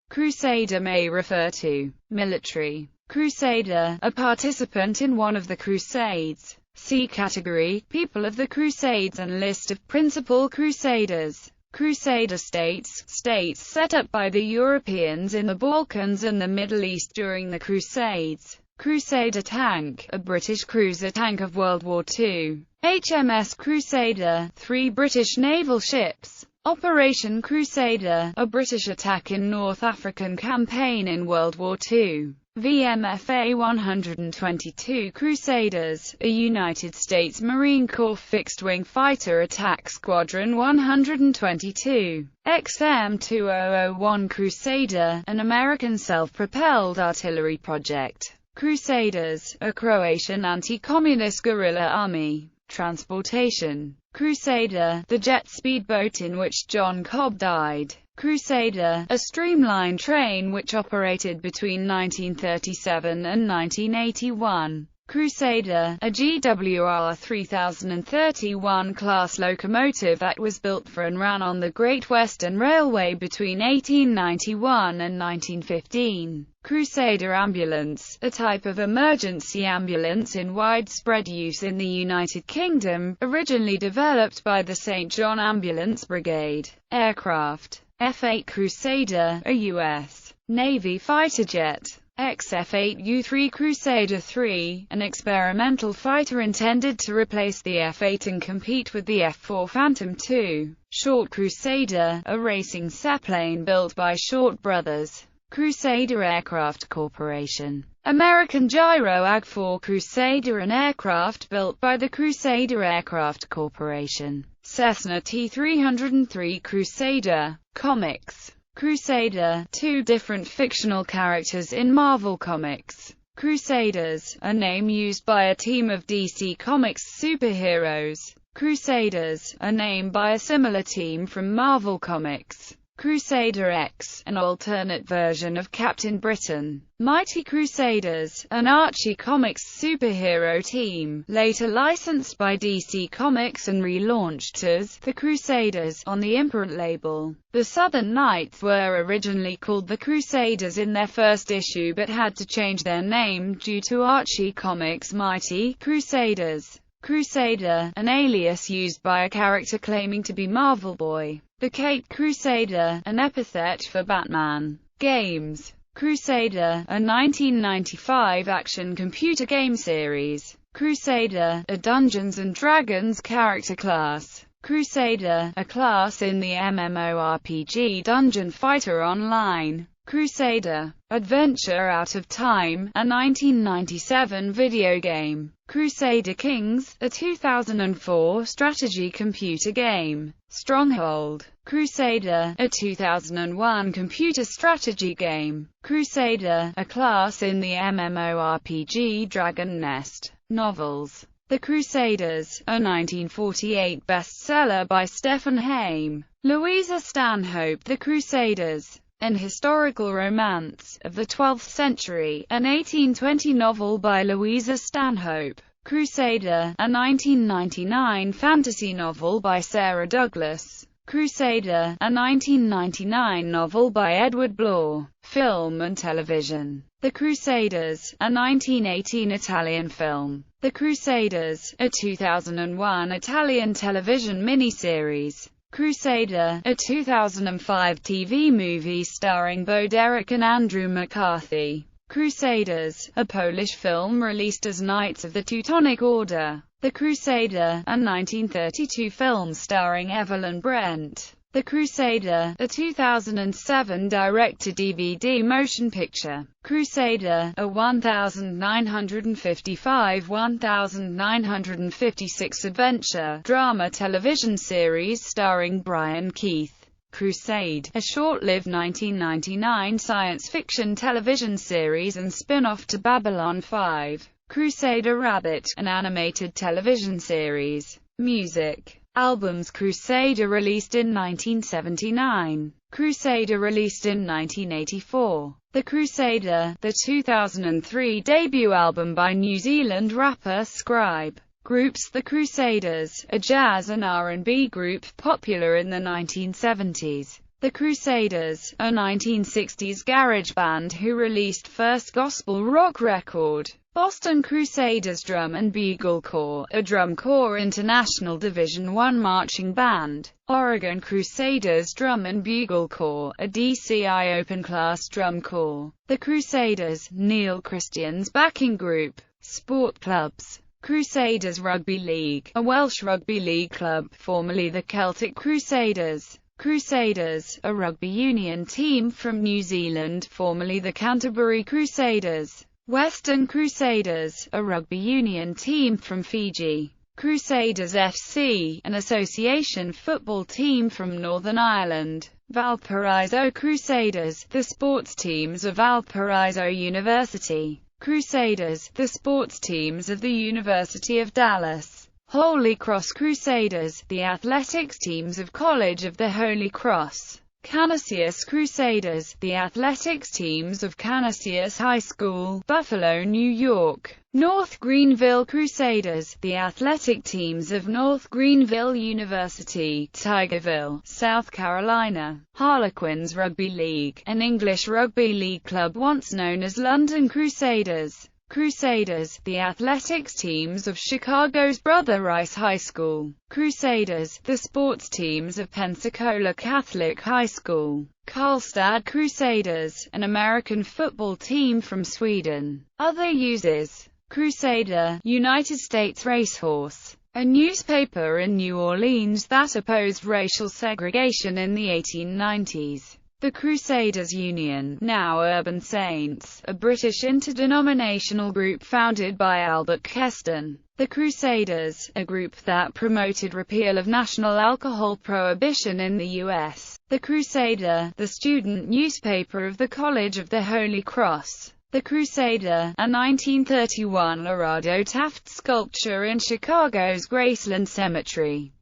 Crusader may refer to military crusader, a participant in one of the Crusades. See category, People of the Crusades and list of principal crusaders. Crusader states, states set up by the Europeans in the Balkans and the Middle East during the Crusades. Crusader tank, a British cruiser tank of World War II. HMS Crusader, 3 British naval ships. Operation Crusader, a British attack in North African campaign in World War II. VMFA 122 Crusaders, a United States Marine Corps fixed-wing fighter attack squadron 122. XM-2001 Crusader, an American self-propelled artillery project. Crusaders, a Croatian anti-communist guerrilla army. Transportation. Crusader, the jet speedboat in which John Cobb died. Crusader, a streamlined train which operated between 1937 and 1981. Crusader, a GWR 3031 class locomotive that was built for and ran on the Great Western Railway between 1891 and 1915. Crusader ambulance, a type of emergency ambulance in widespread use in the United Kingdom, originally developed by the St. John Ambulance Brigade. Aircraft. F-8 Crusader, a U.S. Navy fighter jet. XF-8U-3 Crusader 3, an experimental fighter intended to replace the F-8 and compete with the F-4 Phantom II. Short Crusader, a racing seaplane built by Short Brothers. Crusader Aircraft Corporation. American Gyro AG-4 Crusader, an aircraft built by the Crusader Aircraft Corporation. Cessna T-303 Crusader. Comics. Crusader, 2 different fictional characters in Marvel Comics. Crusaders, a name used by a team of DC Comics superheroes. Crusaders, a name by a similar team from Marvel Comics. Crusader X, an alternate version of Captain Britain. Mighty Crusaders, an Archie Comics superhero team, later licensed by DC Comics and relaunched as The Crusaders on the Imprint label. The Southern Knights were originally called the Crusaders in their first issue but had to change their name due to Archie Comics' Mighty Crusaders. Crusader, an alias used by a character claiming to be Marvel Boy. The Caped Crusader, an epithet for Batman. Games. Crusader, a 1995 action computer game series. Crusader, a Dungeons & Dragons character class. Crusader, a class in the MMORPG Dungeon Fighter Online. Crusader, Adventure Out of Time, a 1997 video game. Crusader Kings, a 2004 strategy computer game. Stronghold. Crusader, a 2001 computer strategy game. Crusader, a class in the MMORPG Dragon Nest. Novels. The Crusaders, a 1948 bestseller by Stephen Haim. Louisa Stanhope. The Crusaders, an historical romance of the 12th century, an 1820 novel by Louisa Stanhope. Crusader, a 1999 fantasy novel by Sarah Douglas. Crusader, a 1999 novel by Edward Blore. Film and television. The Crusaders, a 1918 Italian film. The Crusaders, a 2001 Italian television miniseries. Crusader, a 2005 TV movie starring Bo Derek and Andrew McCarthy. Crusaders, a Polish film released as Knights of the Teutonic Order. The Crusader, a 1932 film starring Evelyn Brent. The Crusader, a 2007 direct-to-DVD motion picture. Crusader, a 1955-1956 adventure drama television series starring Brian Keith. Crusade, a short-lived 1999 science fiction television series and spin-off to Babylon 5. Crusader Rabbit, an animated television series. Music. Albums. Crusader released in 1979. Crusader released in 1984. The Crusader, the 2003 debut album by New Zealand rapper Scribe. Groups. The Crusaders, a jazz and R&B group popular in the 1970s. The Crusaders, a 1960s garage band who released first gospel rock record. Boston Crusaders Drum and Bugle Corps, a drum corps international Division I marching band. Oregon Crusaders Drum and Bugle Corps, a DCI open-class drum corps. The Crusaders, Neil Christian's backing group. Sport clubs. Crusaders Rugby League, a Welsh rugby league club, formerly the Celtic Crusaders. Crusaders, a rugby union team from New Zealand, formerly the Canterbury Crusaders. Western Crusaders, a rugby union team from Fiji. Crusaders FC, an association football team from Northern Ireland. Valparaiso Crusaders, the sports teams of Valparaiso University. Crusaders, the sports teams of the University of Dallas. Holy Cross Crusaders, the athletics teams of College of the Holy Cross. Canisius Crusaders, the athletics teams of Canisius High School, Buffalo, New York. North Greenville Crusaders, the athletic teams of North Greenville University, Tigerville, South Carolina. Harlequins Rugby League, an English rugby league club once known as London Crusaders. Crusaders, the athletics teams of Chicago's Brother Rice High School. Crusaders, the sports teams of Pensacola Catholic High School. Karlstad Crusaders, an American football team from Sweden. Other uses. Crusader, United States racehorse, a newspaper in New Orleans that opposed racial segregation in the 1890s. The Crusaders Union, now Urban Saints, a British interdenominational group founded by Albert Keston. The Crusaders, a group that promoted repeal of national alcohol prohibition in the U.S. The Crusader, the student newspaper of the College of the Holy Cross. The Crusader, a 1931 Lorado Taft sculpture in Chicago's Graceland Cemetery.